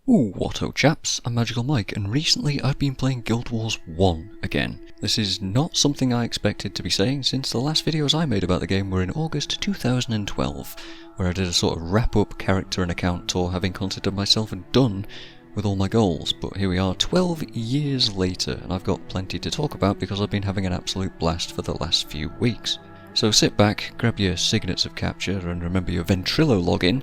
Ooh, whatto chaps, I'm MagicalMike, and recently I've been playing Guild Wars 1 again. This is not something I expected to be saying since the last videos I made about the game were in August 2012, where I did a sort of wrap-up character and account tour having considered myself done with all my goals, but here we are 12 years later and I've got plenty to talk about because I've been having an absolute blast for the last few weeks. So sit back, grab your signets of capture and remember your Ventrilo login,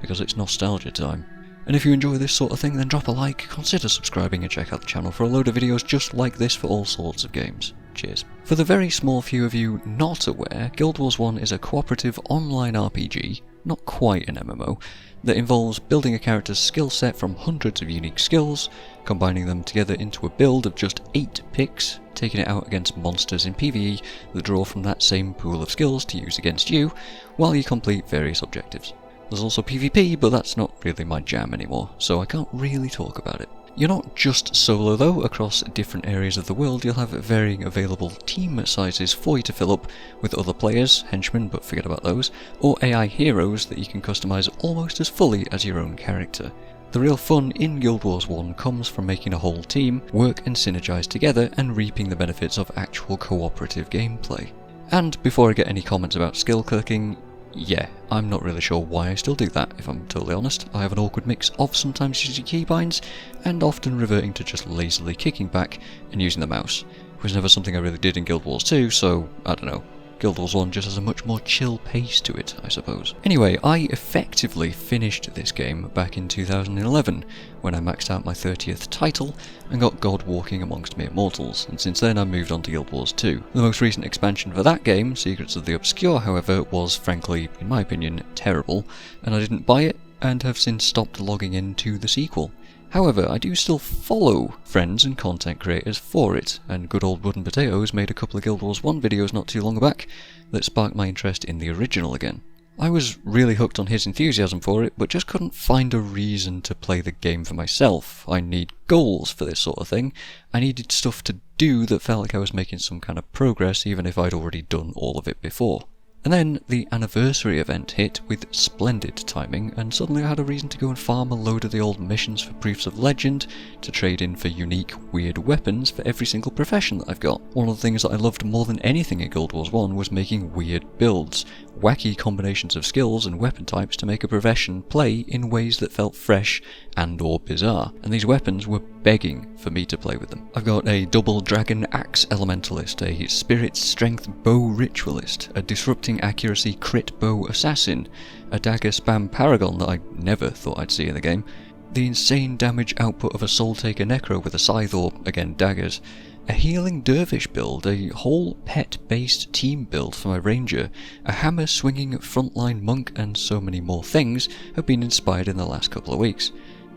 because it's nostalgia time. And if you enjoy this sort of thing, then drop a like, consider subscribing and check out the channel for a load of videos just like this for all sorts of games. Cheers. For the very small few of you not aware, Guild Wars 1 is a cooperative online RPG, not quite an MMO, that involves building a character's skill set from hundreds of unique skills, combining them together into a build of just 8 picks, taking it out against monsters in PvE that draw from that same pool of skills to use against you, while you complete various objectives. There's also PvP, but that's not really my jam anymore, so I can't really talk about it. You're not just solo though. Across different areas of the world you'll have varying available team sizes for you to fill up with other players, henchmen but forget about those, or AI heroes that you can customise almost as fully as your own character. The real fun in Guild Wars 1 comes from making a whole team work and synergise together and reaping the benefits of actual cooperative gameplay. And before I get any comments about skill clicking, yeah, I'm not really sure why I still do that, if I'm totally honest. I have an awkward mix of sometimes using keybinds, and often reverting to just lazily kicking back and using the mouse. It was never something I really did in Guild Wars 2, so I don't know. Guild Wars 1 just has a much more chill pace to it, I suppose. Anyway, I effectively finished this game back in 2011, when I maxed out my 30th title and got God walking amongst mere mortals, and since then I moved on to Guild Wars 2. The most recent expansion for that game, Secrets of the Obscure, however, was frankly, in my opinion, terrible, and I didn't buy it, and have since stopped logging into the sequel. However, I do still follow friends and content creators for it, and good old Wooden Potatoes made a couple of Guild Wars 1 videos not too long back that sparked my interest in the original again. I was really hooked on his enthusiasm for it, but just couldn't find a reason to play the game for myself. I need goals for this sort of thing. I needed stuff to do that felt like I was making some kind of progress, even if I'd already done all of it before. And then the anniversary event hit with splendid timing, and suddenly I had a reason to go and farm a load of the old missions for Proofs of Legend to trade in for unique, weird weapons for every single profession that I've got. One of the things that I loved more than anything in Guild Wars 1 was making weird builds, wacky combinations of skills and weapon types to make a profession play in ways that felt fresh and or bizarre, and these weapons were begging for me to play with them. I've got a double dragon axe elementalist, a spirit strength bow ritualist, a disrupting accuracy crit bow assassin, a dagger spam paragon that I never thought I'd see in the game, the insane damage output of a soul taker necro with a scythe or, again, daggers, a healing dervish build, a whole pet-based team build for my ranger, a hammer-swinging frontline monk, and so many more things have been inspired in the last couple of weeks.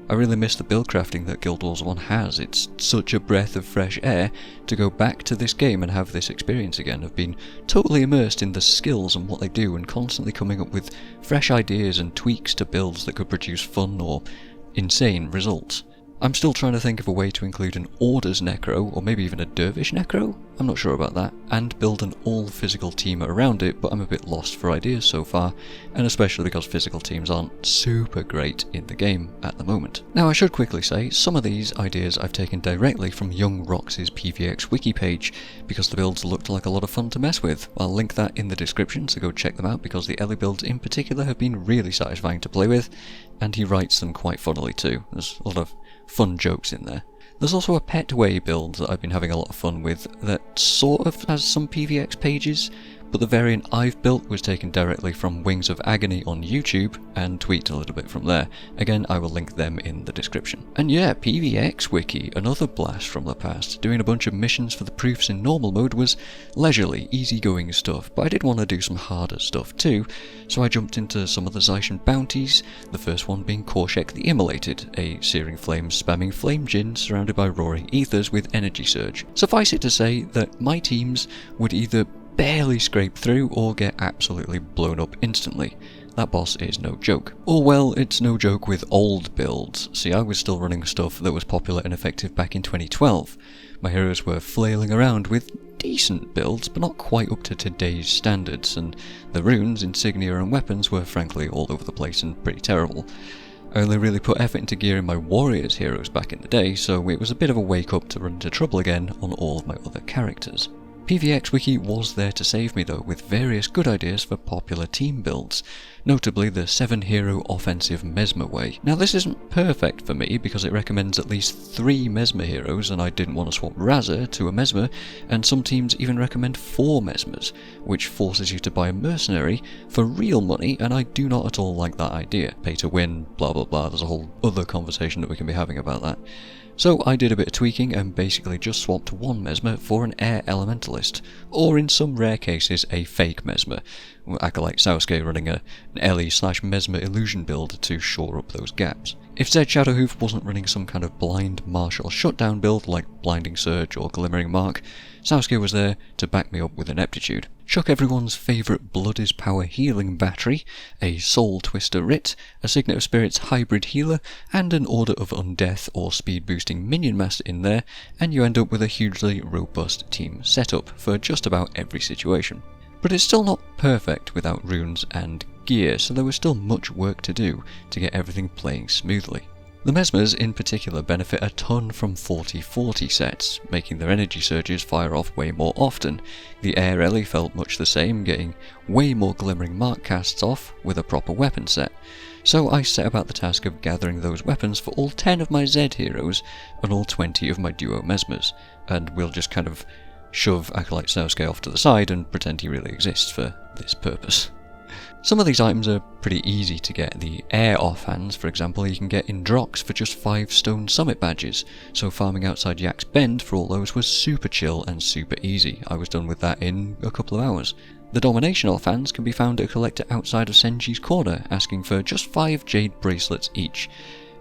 I really miss the build crafting that Guild Wars 1 has. It's such a breath of fresh air to go back to this game and have this experience again of being totally immersed in the skills and what they do and constantly coming up with fresh ideas and tweaks to builds that could produce fun or insane results. I'm still trying to think of a way to include an Orders Necro, or maybe even a Dervish Necro? I'm not sure about that, and build an all-physical team around it, but I'm a bit lost for ideas so far, and especially because physical teams aren't super great in the game at the moment. Now I should quickly say, some of these ideas I've taken directly from Young Rox's PVX wiki page, because the builds looked like a lot of fun to mess with. I'll link that in the description, so go check them out, because the Ellie builds in particular have been really satisfying to play with, and he writes them quite funnily too. There's a lot of fun jokes in there. There's also a pet way build that I've been having a lot of fun with that sort of has some PVX pages, but the variant I've built was taken directly from Wings of Agony on YouTube and tweaked a little bit from there. Again, I will link them in the description. And yeah, PVX Wiki, another blast from the past. Doing a bunch of missions for the proofs in normal mode was leisurely, easygoing stuff, but I did want to do some harder stuff too, so I jumped into some of the Zaishan bounties, the first one being Korshek the Immolated, a searing flames spamming flame djinn surrounded by roaring ethers with energy surge. Suffice it to say that my teams would either barely scrape through or get absolutely blown up instantly. That boss is no joke. Or well, it's no joke with old builds. See, I was still running stuff that was popular and effective back in 2012. My heroes were flailing around with decent builds, but not quite up to today's standards, and the runes, insignia and weapons were frankly all over the place and pretty terrible. I only really put effort into gearing my warriors heroes back in the day, so it was a bit of a wake up to run into trouble again on all of my other characters. PvX Wiki was there to save me though, with various good ideas for popular team builds, notably the 7-hero offensive Mesmer way. Now this isn't perfect for me because it recommends at least 3 Mesmer heroes, and I didn't want to swap Razor to a Mesmer, and some teams even recommend 4 Mesmers, which forces you to buy a mercenary for real money, and I do not at all like that idea. Pay to win, blah blah blah, there's a whole other conversation that we can be having about that. So I did a bit of tweaking and basically just swapped one Mesmer for an Air Elementalist, or in some rare cases a fake Mesmer, Acolyte Sasuke running an Ellie/Mesmer illusion build to shore up those gaps. If Zed Shadowhoof wasn't running some kind of blind martial shutdown build like Blinding Surge or Glimmering Mark, Sasuke was there to back me up with ineptitude. Chuck everyone's favourite Blood is Power healing battery, a Soul Twister Writ, a Signet of Spirits hybrid healer, and an Order of Undeath or speed boosting minion master in there, and you end up with a hugely robust team setup for just about every situation. But it's still not perfect without runes and gear, so there was still much work to do to get everything playing smoothly. The Mesmers in particular benefit a ton from 40/40 sets, making their energy surges fire off way more often. The Air Ellie felt much the same, getting way more Glimmering Mark casts off with a proper weapon set. So I set about the task of gathering those weapons for all 10 of my Zed heroes and all 20 of my duo Mesmers, and we'll just kind of shove Acolyte Sasuke off to the side and pretend he really exists for this purpose. Some of these items are pretty easy to get. The Air Offhands, for example, you can get in Drox for just 5 stone summit badges, so farming outside Yak's Bend for all those was super chill and super easy. I was done with that in a couple of hours. The Domination Offhands can be found at a collector outside of Senji's Corner, asking for just 5 jade bracelets each.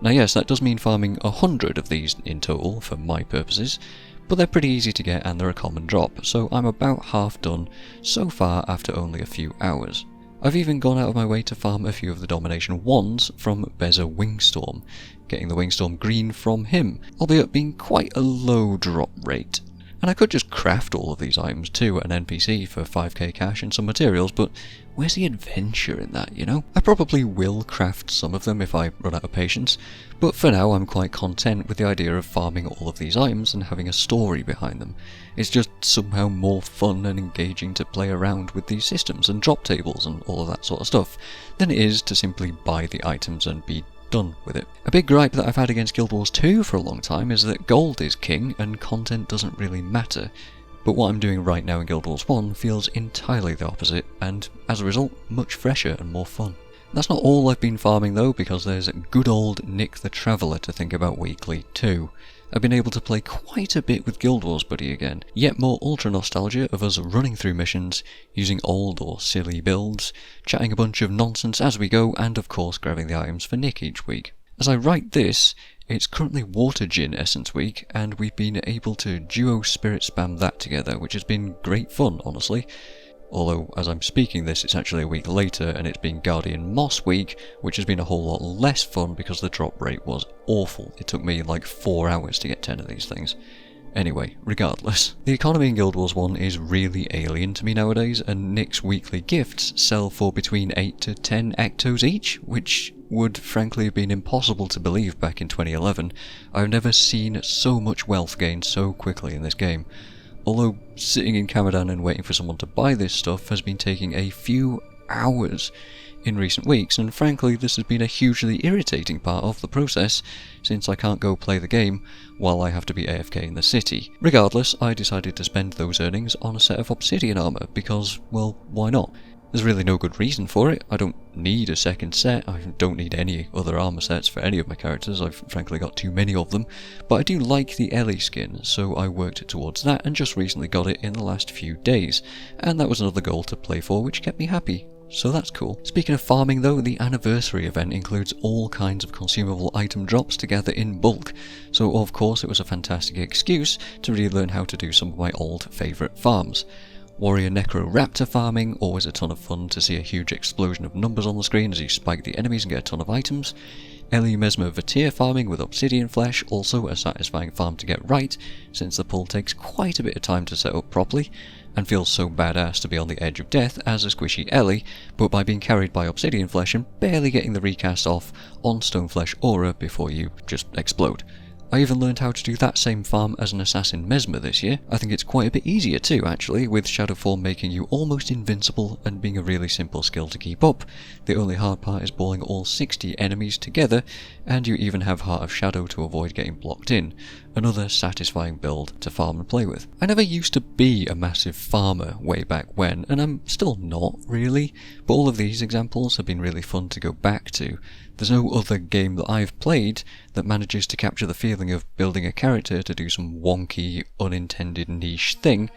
Now yes, that does mean farming 100 of these in total for my purposes, but they're pretty easy to get and they're a common drop, so I'm about half done so far after only a few hours. I've even gone out of my way to farm a few of the Domination Wands from Beza Wingstorm, getting the Wingstorm green from him, albeit being quite a low drop rate. And I could just craft all of these items too at an NPC for 5k cash and some materials, but where's the adventure in that, you know? I probably will craft some of them if I run out of patience, but for now I'm quite content with the idea of farming all of these items and having a story behind them. It's just somehow more fun and engaging to play around with these systems and drop tables and all of that sort of stuff than it is to simply buy the items and be done with it. A big gripe that I've had against Guild Wars 2 for a long time is that gold is king and content doesn't really matter, but what I'm doing right now in Guild Wars 1 feels entirely the opposite, and as a result, much fresher and more fun. That's not all I've been farming though, because there's good old Nick the Traveller to think about weekly too. I've been able to play quite a bit with Guild Wars Buddy again, yet more ultra nostalgia of us running through missions, using old or silly builds, chatting a bunch of nonsense as we go, and of course grabbing the items for Nick each week. As I write this, it's currently Water Gin Essence Week, and we've been able to duo spirit spam that together, which has been great fun, honestly. Although, as I'm speaking this, it's actually a week later, and it's been Guardian Moss Week, which has been a whole lot less fun because the drop rate was awful. It took me like 4 hours to get 10 of these things. Anyway, regardless. The economy in Guild Wars 1 is really alien to me nowadays, and Nick's weekly gifts sell for between 8 to 10 ectos each, which would frankly have been impossible to believe back in 2011. I've never seen so much wealth gained so quickly in this game. Although sitting in Kamadan and waiting for someone to buy this stuff has been taking a few hours in recent weeks, and frankly this has been a hugely irritating part of the process, since I can't go play the game while I have to be AFK in the city. Regardless, I decided to spend those earnings on a set of obsidian armour, because, well, why not? There's really no good reason for it. I don't need a second set, I don't need any other armour sets for any of my characters, I've frankly got too many of them, but I do like the Ellie skin, so I worked towards that and just recently got it in the last few days, and that was another goal to play for which kept me happy. So that's cool. Speaking of farming though, the anniversary event includes all kinds of consumable item drops to gather in bulk, so of course it was a fantastic excuse to really learn how to do some of my old favourite farms. Warrior Necroraptor farming, always a ton of fun to see a huge explosion of numbers on the screen as you spike the enemies and get a ton of items. Ellie Mesmer Vatir farming with obsidian flesh, also a satisfying farm to get right, since the pull takes quite a bit of time to set up properly. and feels so badass to be on the edge of death as a squishy Ellie, but by being carried by obsidian flesh and barely getting the recast off on stoneflesh aura before you just explode. I even learned how to do that same farm as an assassin Mesmer this year. I think it's quite a bit easier too, actually, with Shadow Form making you almost invincible and being a really simple skill to keep up. The only hard part is balling all 60 enemies together, and you even have Heart of Shadow to avoid getting blocked in. Another satisfying build to farm and play with. I never used to be a massive farmer way back when, and I'm still not really, but all of these examples have been really fun to go back to. There's no other game that I've played that manages to capture the feeling of building a character to do some wonky, unintended niche thing,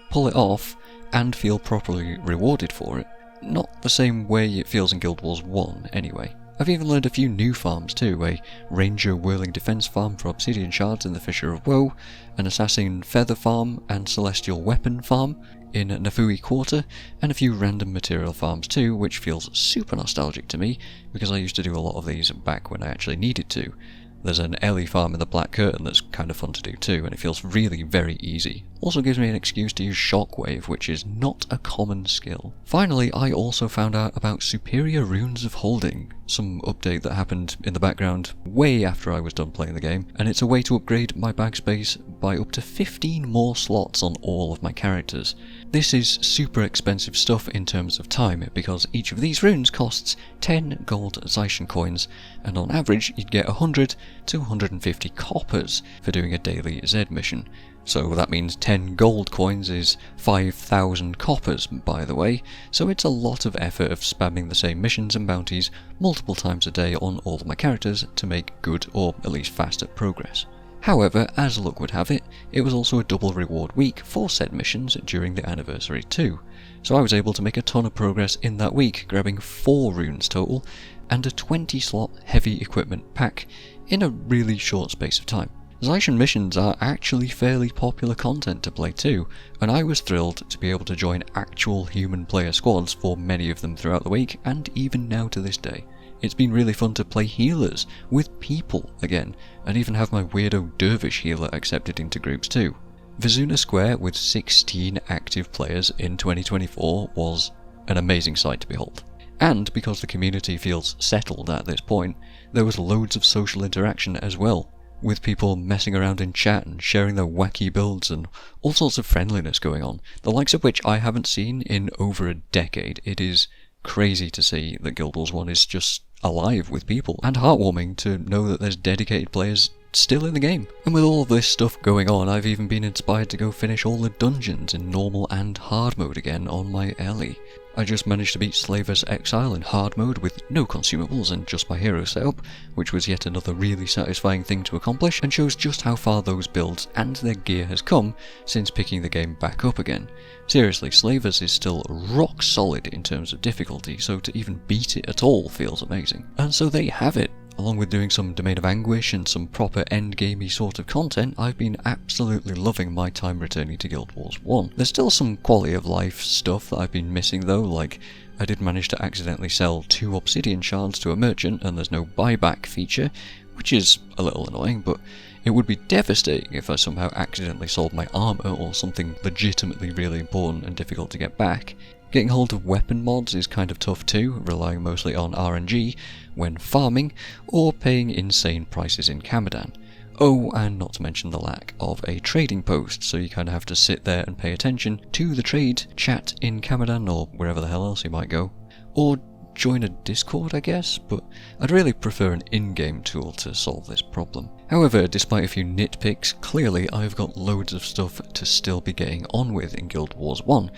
pull it off, and feel properly rewarded for it. Not the same way it feels in Guild Wars 1, anyway. I've even learned a few new farms too, a Ranger Whirling Defense farm for Obsidian Shards in the Fissure of Woe, an Assassin Feather farm and Celestial Weapon farm in Nafui Quarter, and a few random material farms too, which feels super nostalgic to me, because I used to do a lot of these back when I actually needed to. There's an Ellie farm in the Black Curtain that's kind of fun to do too, and it feels really very easy. Also gives me an excuse to use Shockwave, which is not a common skill. Finally, I also found out about Superior Runes of Holding, some update that happened in the background way after I was done playing the game, and it's a way to upgrade my bag space by up to 15 more slots on all of my characters. This is super expensive stuff in terms of time, because each of these runes costs 10 gold Zaishen coins, and on average you'd get 100 to 150 coppers for doing a daily Z mission. So that means 10 gold coins is 5,000 coppers, by the way, so it's a lot of effort of spamming the same missions and bounties multiple times a day on all of my characters to make good or at least faster progress. However, as luck would have it, it was also a double reward week for said missions during the anniversary too, so I was able to make a ton of progress in that week, grabbing 4 runes total and a 20 slot heavy equipment pack in a really short space of time. Zaishen missions are actually fairly popular content to play too, and I was thrilled to be able to join actual human player squads for many of them throughout the week, and even now to this day. It's been really fun to play healers with people again, and even have my weirdo dervish healer accepted into groups too. Vizuna Square with 16 active players in 2024 was an amazing sight to behold. And because the community feels settled at this point, there was loads of social interaction as well, with people messing around in chat and sharing their wacky builds and all sorts of friendliness going on, the likes of which I haven't seen in over a decade. It is crazy to see that Guild Wars 1 is just alive with people, and heartwarming to know that there's dedicated players still in the game. And with all of this stuff going on, I've even been inspired to go finish all the dungeons in normal and hard mode again on my Ellie. I just managed to beat Slaver's Exile in hard mode with no consumables and just my hero setup, which was yet another really satisfying thing to accomplish, and shows just how far those builds and their gear has come since picking the game back up again. Seriously, Slaver's is still rock solid in terms of difficulty, so to even beat it at all feels amazing. And so there you have it. Along with doing some Domain of Anguish and some proper endgamey sort of content, I've been absolutely loving my time returning to Guild Wars 1. There's still some quality of life stuff that I've been missing though, like I did manage to accidentally sell 2 obsidian shards to a merchant and there's no buyback feature, which is a little annoying, but it would be devastating if I somehow accidentally sold my armour or something legitimately really important and difficult to get back. Getting hold of weapon mods is kind of tough too, relying mostly on RNG when farming, or paying insane prices in Camadan. Oh, and not to mention the lack of a trading post, so you kind of have to sit there and pay attention to the trade chat in Camadan or wherever the hell else you might go. Or join a Discord, I guess, but I'd really prefer an in-game tool to solve this problem. However, despite a few nitpicks, clearly I've got loads of stuff to still be getting on with in Guild Wars 1,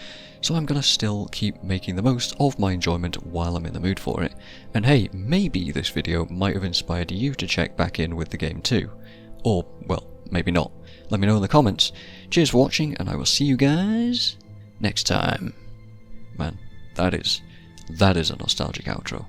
so I'm gonna still keep making the most of my enjoyment while I'm in the mood for it. And hey, maybe this video might have inspired you to check back in with the game too. Or, well, maybe not. Let me know in the comments. Cheers for watching, and I will see you guys next time. Man, that is a nostalgic outro.